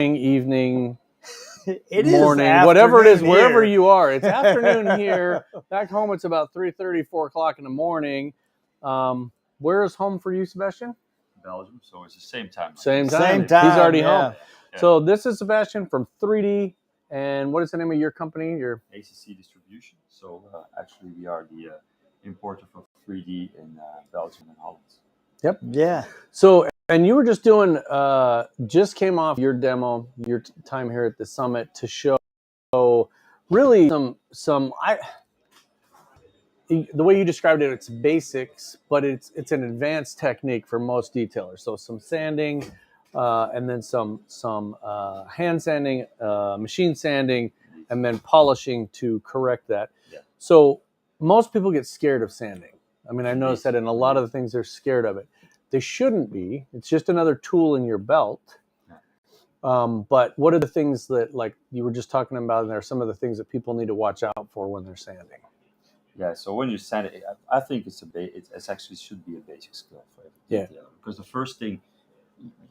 evening, It morning, is whatever it is, afternoon wherever here. you are. It's afternoon here. Back home, it's about 3:30, 4 o'clock in the morning. Where is home for you, Sebastian? Belgium, so it's the same time. Same time. Same time. He's already yeah. home. So this is Sebastian from 3D. And what is the name of your company? Your ACC Distribution. So actually, we are the importer for 3D in Belgium and Holland. Yep. Yeah. So, and you were just doing, just came off your demo, your time here at the summit to show really the way you described it, it's basics, but it's an advanced technique for most detailers. So some sanding, and then some hand sanding, machine sanding, and then polishing to correct that. Yeah. So most people get scared of sanding. I mean, I noticed that in a lot of the things they're scared of it. They shouldn't be. It's just another tool in your belt. But what are the things that, like you were just talking about, and there are some of the things that people need to watch out for when they're sanding? Yeah, so when you sand it, I think it's actually should be a basic skill for every detailer. Because the first thing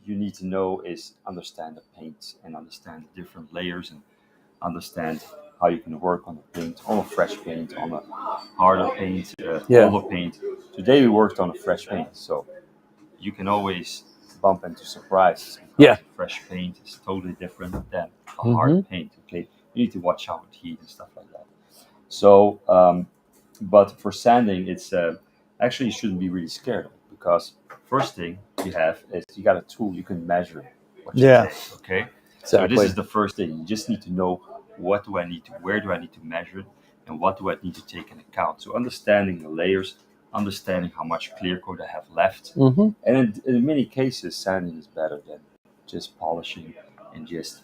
you need to know is understand the paint and understand the different layers and understand how you can work on the paint, on a fresh paint, on a harder paint, older paint. Today we worked on a fresh paint, so you can always bump into surprises. Fresh paint is totally different than a hard paint. Okay, you need to watch out with heat and stuff like that. So, but for sanding, it's actually you shouldn't be really scared of it, because first thing you have is you got a tool you can measure what you take. Okay, so this is the first thing. You just need to know where do I need to measure it, and what do I need to take into account. So understanding the layers, understanding how much clear coat I have left, and in many cases, sanding is better than just polishing and just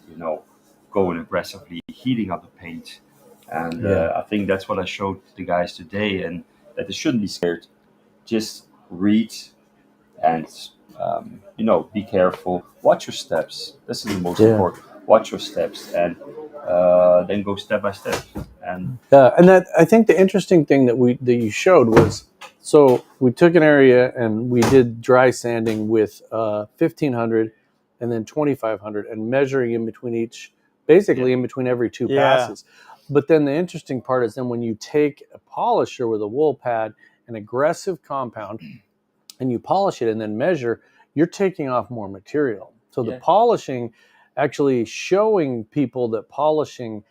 going aggressively heating up the paint. And I think that's what I showed the guys today, and that they shouldn't be scared. Just read and be careful. Watch your steps. This is the most important. Watch your steps, and then go step by step. And that, I think the interesting thing that you showed was, so we took an area and we did dry sanding with 1500 and then 2500, and measuring in between each, basically in between every two passes. But then the interesting part is then when you take a polisher with a wool pad, an aggressive compound, and you polish it and then measure, you're taking off more material. So the polishing, actually showing people that polishing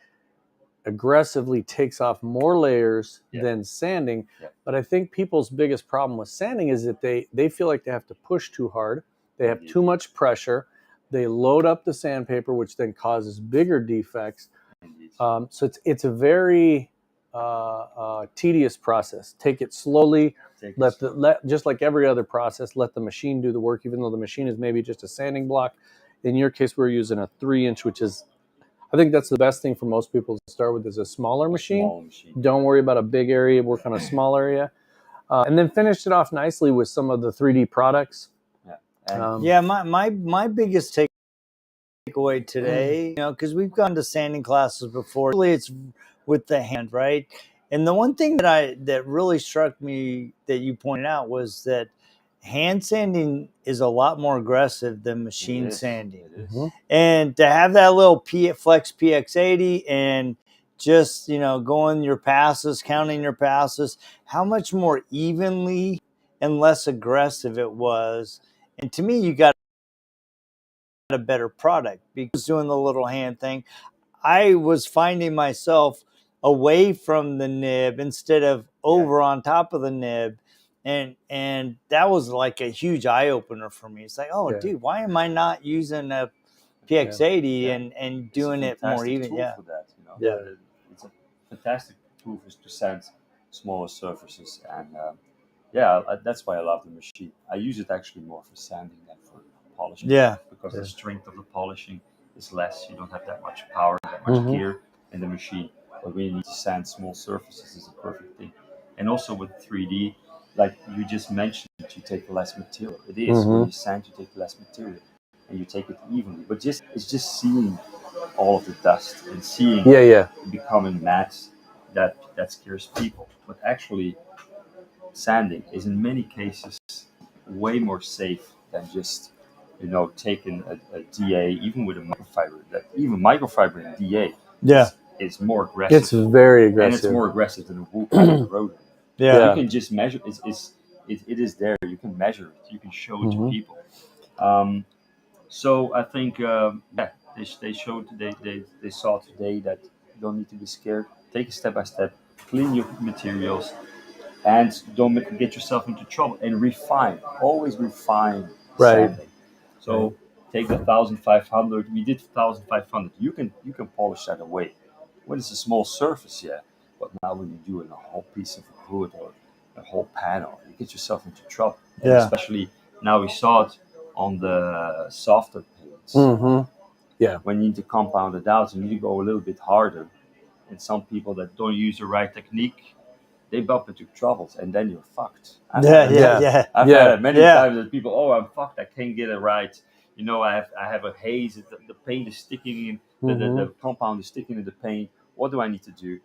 aggressively takes off more layers than sanding. But I think people's biggest problem with sanding is that they feel like they have to push too hard. They have too much pressure. They load up the sandpaper, which then causes bigger defects. So it's a very tedious process. Take it slowly. Just like every other process, let the machine do the work, even though the machine is maybe just a sanding block. In your case, we're using a 3-inch, which is, I think that's the best thing for most people to start with, is a smaller machine. Don't worry about a big area, work on a small area. And then finished it off nicely with some of the 3D products. My biggest takeaway today, because we've gone to sanding classes before. Really, it's with the hand, right? And the one thing that really struck me that you pointed out was that hand sanding is a lot more aggressive than machine sanding. And to have that little Flex PX80 and just, going your passes, counting your passes, how much more evenly and less aggressive it was. And to me, you got a better product because doing the little hand thing, I was finding myself away from the nib instead of over on top of the nib. And that was like a huge eye opener for me. It's like, dude, why am I not using a PX80 and doing it more even? For that, it's a fantastic tool to sand smaller surfaces, and that's why I love the machine. I use it actually more for sanding than for polishing. Because the strength of the polishing is less. You don't have that much power, that much gear in the machine. But when you need to sand small surfaces, is a perfect thing. And also with 3D, like you just mentioned, you take less material. It is when you sand, you take less material, and you take it evenly. But it's just seeing all of the dust and seeing it becoming matte that scares people. But actually, sanding is in many cases way more safe than just taking a DA, even with a microfiber, that even microfiber in DA Yeah. is more aggressive. It's very And it's aggressive. more aggressive than a wool pad or a rotary. Yeah. You can just measure. It is there. You can measure it. You can show it to people. So I think they showed they saw today that you don't need to be scared. Take it step by step. Clean your materials, and don't get yourself into trouble. And refine. Always refine Right. sanding. So take the 1,500. We did 1,500. You can polish that away. When it's a small surface, yeah. But now when you're doing a whole piece of wood or a whole panel, you get yourself into trouble. And Yeah. especially now we saw it on the softer paints. Mm-hmm. Yeah. When you need to compound it out, you need to go a little bit harder. And some people that don't use the right technique, they bump into troubles, and then you're fucked. I've had it many times that people, I'm fucked. I can't get it right. I have a haze. The paint is sticking in. The compound is sticking in the paint. What do I need to do?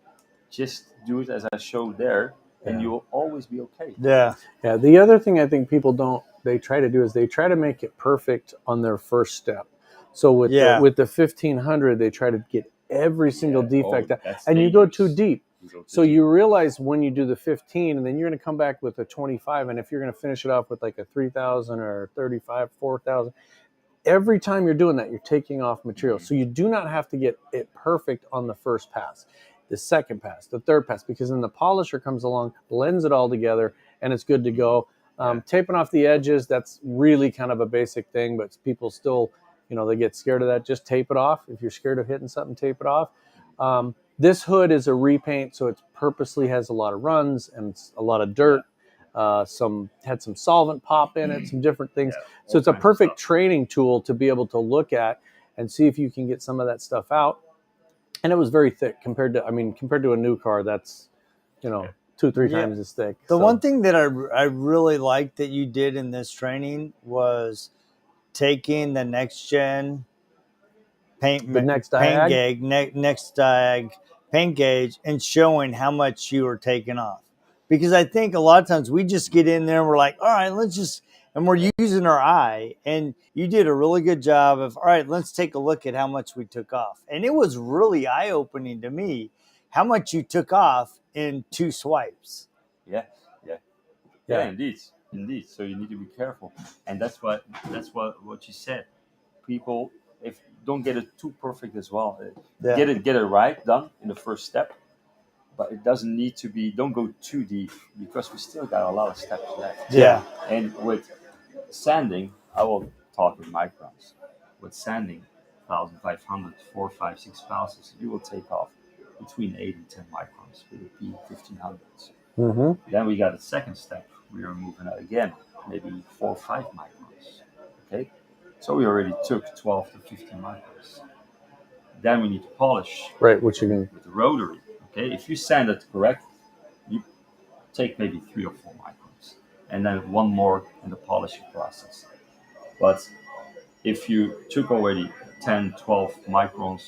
Just do it as I showed there, and you will always be okay. Yeah. Yeah. The other thing I think people they try to do is they try to make it perfect on their first step. So with the 1,500, they try to get every single defect out, and you go too deep. So you realize when you do the 15, and then you're going to come back with a 25, and if you're going to finish it off with like a 3,000 or 35, 4,000, every time you're doing that, you're taking off material. So you do not have to get it perfect on the first pass, the second pass, the third pass, because then the polisher comes along, blends it all together, and it's good to go. Taping off the edges, that's really kind of a basic thing, but people still, they get scared of that. Just tape it off. If you're scared of hitting something, tape it off. This hood is a repaint, so it purposely has a lot of runs and a lot of dirt. Had some solvent pop in it, some different things. So it's a perfect training tool to be able to look at and see if you can get some of that stuff out. And it was very thick compared to a new car that's, 2-3 times as thick. The one thing that I really liked that you did in this training was taking the next gen paint gauge and showing how much you were taking off. Because I think a lot of times we just get in there and we're like, all right, and we're using our eye. And you did a really good job of, all right, let's take a look at how much we took off. And it was really eye-opening to me how much you took off in 2 swipes. Yeah, indeed. So you need to be careful. And that's what you said. People, if don't get it too perfect as well. Get it right done in the first step. But it doesn't need to be, don't go too deep, because we still got a lot of steps left. Yeah. And with sanding, I will talk in microns. With sanding, 1,500, 4, 5, 6 passes, you will take off between 8 and 10 microns with a P1500s. Mm-hmm. Then we got a second step. We are moving out again, maybe 4 or 5 microns. Okay? So we already took 12 to 15 microns. Then we need to polish. Right, which you can with the rotary. Okay, if you sand it correct, you take maybe 3 or 4 microns, and then 1 more in the polishing process. But if you took already 10, 12 microns,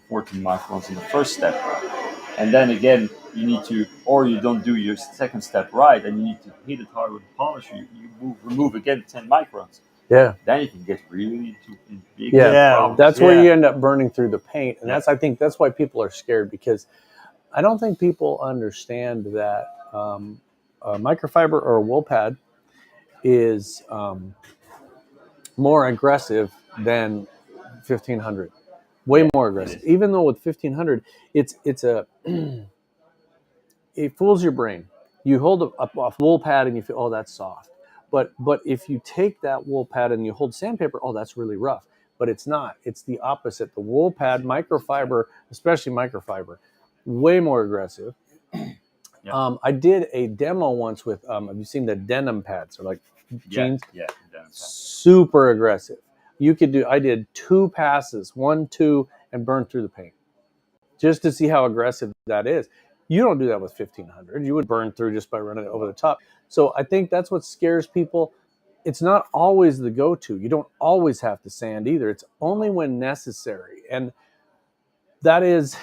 14 microns in the first step, and then again you need to, or you don't do your second step right, and you need to hit it hard with the polisher, you remove again 10 microns. Yeah. Then you can get really into big problems. That's where you end up burning through the paint, and I think that's why people are scared, because I don't think people understand that a microfiber or a wool pad is more aggressive than 1,500. Way more aggressive. Even though with 1,500, it fools your brain. You hold a wool pad and you feel, oh, that's soft. But if you take that wool pad and you hold sandpaper, oh, that's really rough. But it's not. It's the opposite. The wool pad, microfiber, especially microfiber, way more aggressive. I did a demo once with, have you seen the denim pads? Or like jeans? Yeah. Super aggressive. I did 2 passes, 1, 2, and burned through the paint, just to see how aggressive that is. You don't do that with 1,500. You would burn through just by running it over the top. So I think that's what scares people. It's not always the go-to. You don't always have to sand either. It's only when necessary. And that is,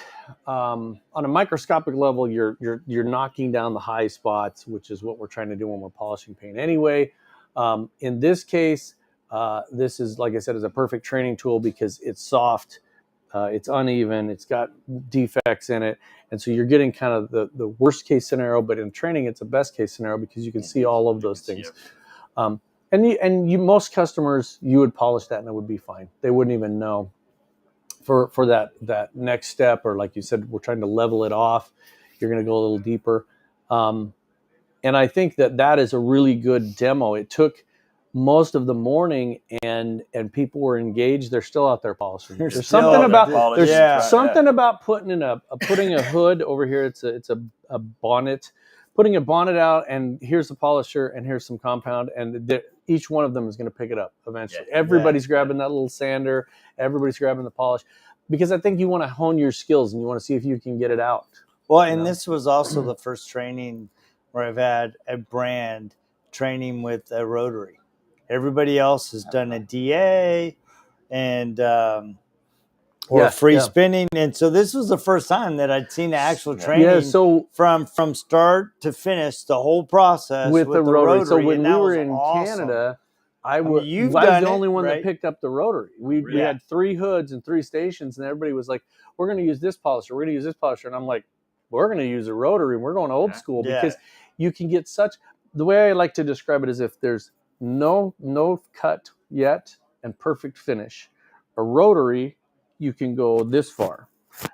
on a microscopic level, you're knocking down the high spots, which is what we're trying to do when we're polishing paint anyway. In this case, This is, like I said, is a perfect training tool because it's soft, it's uneven, it's got defects in it, and so you're getting kind of the worst case scenario. But in training, it's a best case scenario because you can see all of those things. And most customers, you would polish that and it would be fine. They wouldn't even know. For that next step, or like you said, we're trying to level it off. You're going to go a little deeper, and I think that is a really good demo. It took most of the morning, and people were engaged. They're still out there polishing. There's something about putting a hood over here. It's a bonnet, putting a bonnet out, and here's the polisher, and here's some compound, and each one of them is going to pick it up eventually. Everybody's grabbing that little sander. Everybody's grabbing the polish, because I think you want to hone your skills and you want to see if you can get it out. Well, and this was also the first training where I've had a brand training with a rotary. Everybody else has done a DA and free spinning, and so this was the first time that I'd seen the actual training. Yeah, so from start to finish, the whole process with the rotary. So when we were in Canada, I was the only one that picked up the rotary. We had 3 hoods and 3 stations, and everybody was like, "We're going to use this polisher. We're going to use this polisher," and I'm like, "We're going to use a rotary. And we're going old school because you can get such." The way I like to describe it is if there's no cut yet and perfect finish. A rotary, you can go this far.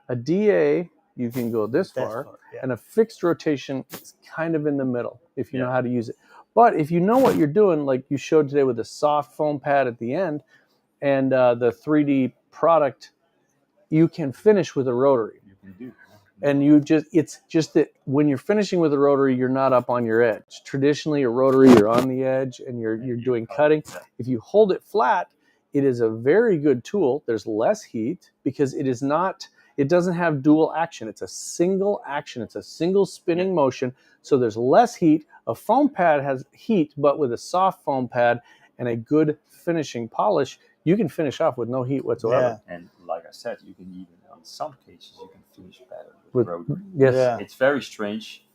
A DA, you can go this far. And a fixed rotation is kind of in the middle if you know how to use it. But if you know what you're doing, like you showed today with the soft foam pad at the end and the 3D product, you can finish with a rotary. You can do. And it's just that when you're finishing with a rotary, you're not up on your edge. Traditionally, a rotary, you're on the edge and you're doing cutting. If you hold it flat, it is a very good tool. There's less heat because it doesn't have dual action. It's a single action. It's a single spinning motion. So there's less heat. A foam pad has heat, but with a soft foam pad and a good finishing polish, you can finish off with no heat whatsoever. Yeah. And like I said, you can even, in some cases, you can finish better with rotary. Yes. Yeah. It's very strange.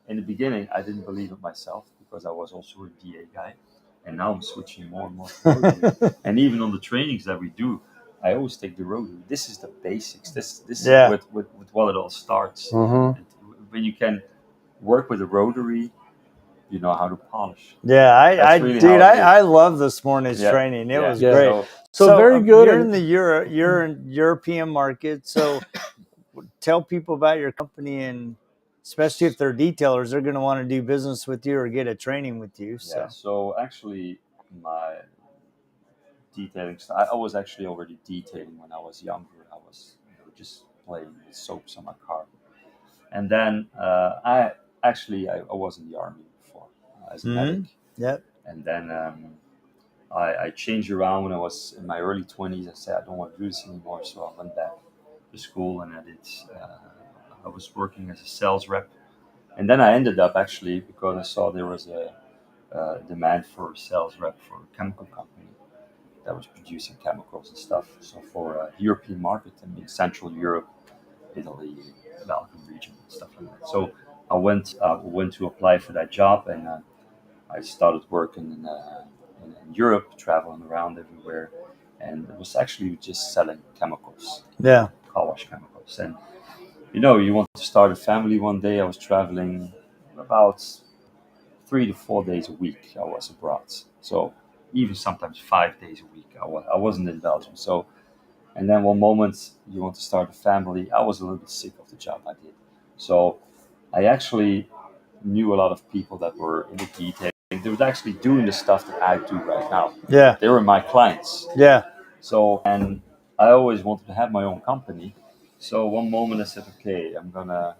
In the beginning, I didn't believe it myself because I was also a DA guy. And now I'm switching more and more to rotary. And even on the trainings that we do, I always take the rotary. This is the basics. This is with what it all starts. Mm-hmm. When you can work with a rotary, you know how to polish. Yeah, I love this morning's training. It was great. So very good. You're in European market. So tell people about your company, and especially if they're detailers, they're going to want to do business with you or get a training with you. So actually, my detailing, I was actually already detailing when I was younger. I was just playing with soaps on my car, and then I was in the army before as a medic. Yep. And then I changed around when I was in my early 20s. I said I don't want to do this anymore, so I went back to school and I was working as a sales rep. And then I ended up actually because I saw there was a demand for a sales rep for a chemical company that was producing chemicals and stuff. So for a European market, I mean Central Europe, Italy, Balkan region, and stuff like that. So I went to apply for that job, and I started working in Europe, traveling around everywhere, and it was actually just selling chemicals, car wash chemicals. And you want to start a family one day. I was traveling about 3 to 4 days a week. I was abroad, so even sometimes 5 days a week. I wasn't in Belgium. So, and then one moment you want to start a family. I was a little bit sick of the job I did, so I actually knew a lot of people that were in the detailing. They were actually doing the stuff that I do right now. Yeah, they were my clients. Yeah. So, and I always wanted to have my own company. So one moment I said, okay, I'm gonna,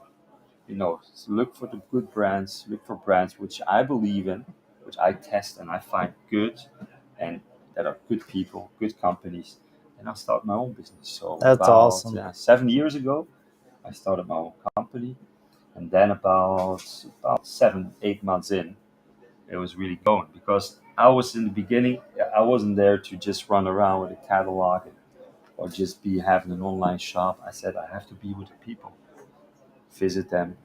look for the good brands, look for brands which I believe in, which I test and I find good, and that are good people, good companies, and I'll start my own business. So that's awesome. 7 years ago, I started my own company, and then about 7-8 months in, it was really going, because I was in the beginning, I wasn't there to just run around with a catalog or just be having an online shop. I said I have to be with the people, visit them,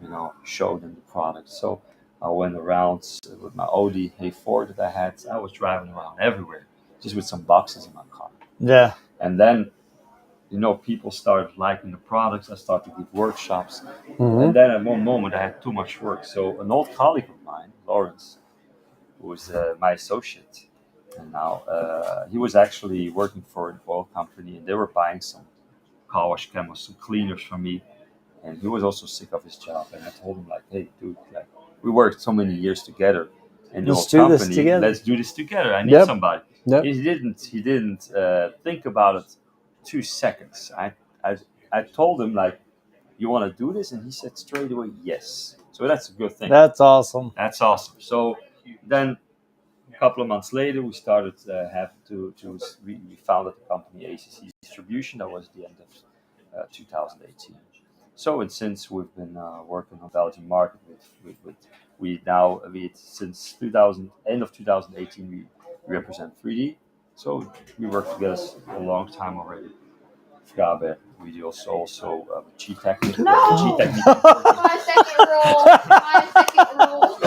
show them the product. So I went around with my Audi A4 that I had. I was driving around everywhere, just with some boxes in my car. Yeah. And then, people started liking the products. I started to give workshops. Mhm. And then at one moment, I had too much work. So an old colleague of mine, Lawrence, who was my associate, and now he was actually working for an oil company, and they were buying some car wash chemicals, some cleaners from me. And he was also sick of his job. And I told him, like, hey, dude, like, we worked so many years together in the Let's old do this company. together. Let's do this together. I need Yep. somebody. Yep. He didn't think about it 2 seconds. I told him, like, you want to do this? And he said straight away, yes. So that's a good thing. That's awesome. That's awesome. So then a couple of months later, we started we founded the company ACC Distribution. That was the end of 2018. So and since we've been working on Belgian market since end of 2018 we represent 3D. So we work together a long time already. Gabe, we do also G Technique. No! G Technique. My second rule. My second rule.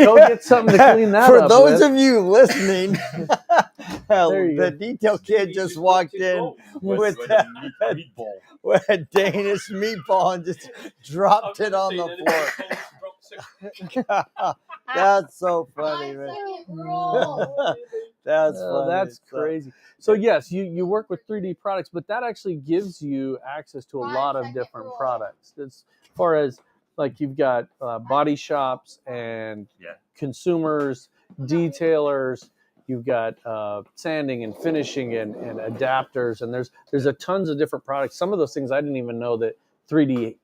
Go get something to clean that For up those with. of you listening, There you the go. detail kid just walked in with a meatball. with a Danish meatball and just dropped it on the floor. That's so funny, My man. second rule. That's funny. That's crazy. So yes, you work with 3D products, but that actually gives you access to a lot of different products. As far as like you've got body shops and consumers, detailers. You've got sanding and finishing and adapters, and there's a tons of different products. Some of those things I didn't even know that 3D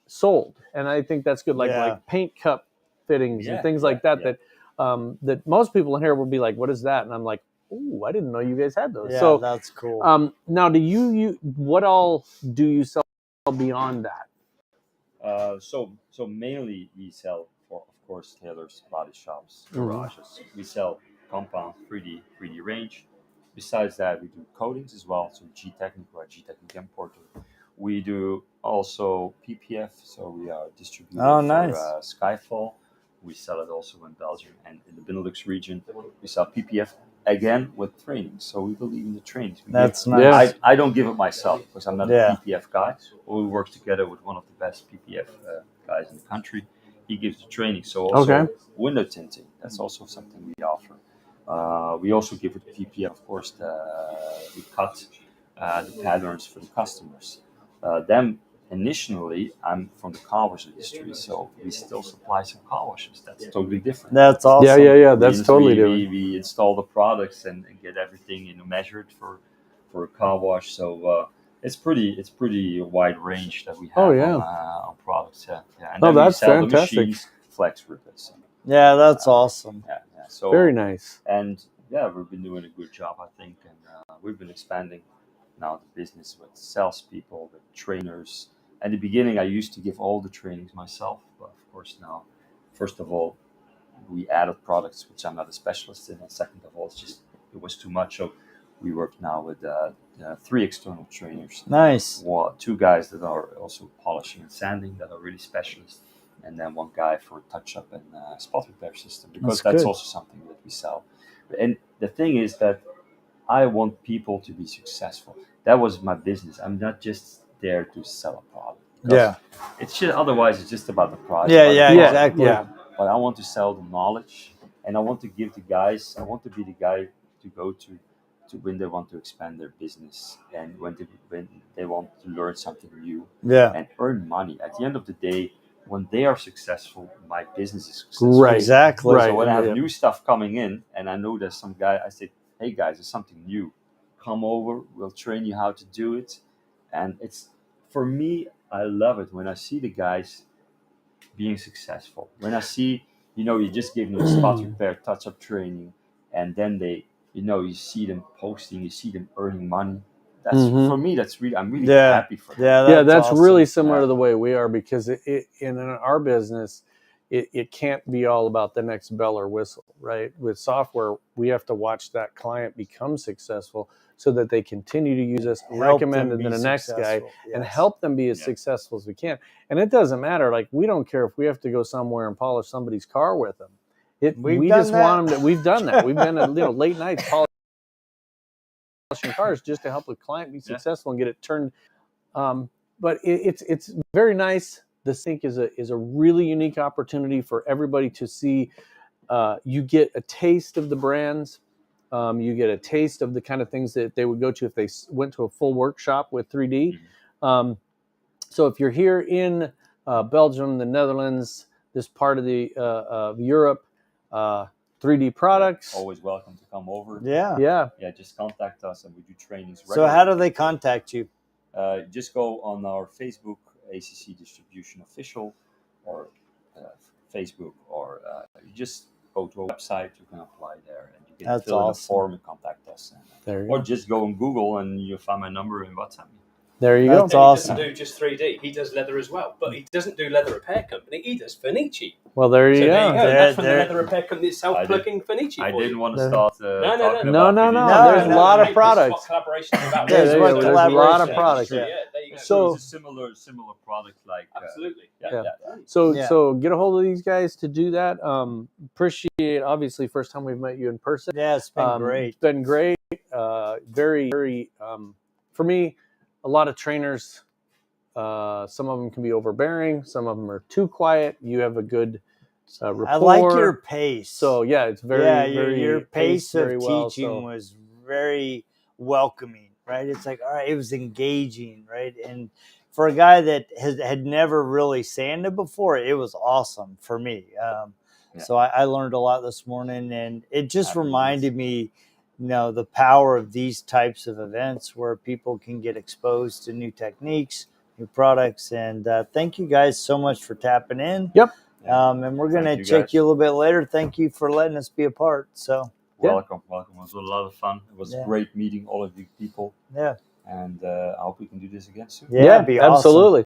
sold, and I think that's good. Like paint cup fittings and things like that. That most people in here will be like, "What is that?" And I'm like, "Ooh, I didn't know you guys had those." Yeah, So that's cool. now, do you what all do you sell beyond that? So mainly we sell for, of course, tailors, body shops, garages. We sell compound 3D range. Besides that, we do coatings as well. So G Technique or G Technique importer. We do also PPF. So we are distributor for Skyfall. We sell it also in Belgium and in the Benelux region. We sell PPF again with training. So we believe in the trainings. That's nice. I don't give it myself because I'm not a PPF guy. But we work together with one of the best PPF guys in the country. He gives the training. So also window tinting. That's also something we offer. We also give with PPF, of course. We cut the patterns for the customers. Then initially, I'm from the car wash industry, so we still supply some car washes. That's totally different. That's awesome. Yeah. That's totally different. We install the products and get everything measured for a car wash. So it's pretty wide range that we have on products. Yeah. And then that's we sell fantastic. the machines, flex rippers. Yeah, that's awesome. Yeah. So very nice. And we've been doing a good job, I think, and we've been expanding now the business with salespeople, with trainers. At the beginning, I used to give all the trainings myself, but of course now, first of all, we added products which I'm not a specialist in, and second of all, it was too much. So we work now with 3 external trainers. Nice. 2 guys that are also polishing and sanding that are really specialists, and then 1 guy for touch-up and spot repair system, because that's also something that we sell. And the thing is that I want people to be successful. That was my business. I'm not just there to sell a product. Otherwise, it's just about the product. Exactly. Yeah. But I want to sell the knowledge, and I want to give the guys. I want to be the guy to go to when they want to expand their business and when they want to learn something new and earn money. At the end of the day, when they are successful, my business is successful. Right. Exactly. So when I have new stuff coming in, and I know there's some guy, I say, hey guys, there's something new. Come over, we'll train you how to do it. And it's, for me, I love it when I see the guys being successful. When I see, you just gave them a spot repair, touch-up training, and then you see them posting, you see them earning money. That's for me. I'm really happy for them. That's awesome. Really similar to the way we are, because in our business, it can't be all about the next bell or whistle, right? With software, we have to watch that client become successful so that they continue to use us, recommend it to the next guy, and help them be as successful as we can. And it doesn't matter. Like, we don't care if we have to go somewhere and polish somebody's car with them. We just want them to. We've done that. We've been late nights polishing polishing cars just to help a client be successful and get it turned. But it's very nice. The sink is a really unique opportunity for everybody to see. You get a taste of the brands. You get a taste of the kind of things that they would go to if they went to a full workshop with 3D. So if you're here in Belgium, the Netherlands, this part of of Europe, 3D products. Always welcome to come over. Yeah. Just contact us and we do trainings So regularly. how do they contact you? Just go on our Facebook, ACC Distribution Official, or Facebook, or you just go to our website. You can apply there, and you can fill in a form and contact us. Or just go on Google and you'll find my number and WhatsApp me. There you go. That's awesome. He doesn't do just 3D. He does leather as well, but he doesn't do leather repair company. He does Furnici. Well, there you So go. there you go. That's from the There- leather repair company itself, plugging Furnici. I for didn't you. want to start talking No. about There's Furnici. a lot of This products. is what collaboration is about. There's there you what go. There's a lot of collaboration products. Yeah, there you go. So- it's a similar product like Absolutely. So get a hold of these guys to do that. Appreciate, obviously, first time we've met you in person. Yeah, it's been great. It's been great. Very, very, for me, a lot of trainers, some of them can be overbearing. Some of them are too quiet. You have a good rapport. I like your pace. So yeah, it's very, very your pace paced of very well, teaching so- was very welcoming, right? It's like, all right, it was engaging, right? And for a guy that had never really sanded before, it was awesome for me. So I learned a lot this morning, and it just reminded me, the power of these types of events where people can get exposed to new techniques, new products. And thank you guys so much for tapping in. Yep. And we're going to check you a little bit later. Thank you for letting us be a part. So welcome. It was a lot of fun. It was Yeah. great meeting all of you people. yeah, And I hope we can do this again soon. it'd be awesome. absolutely.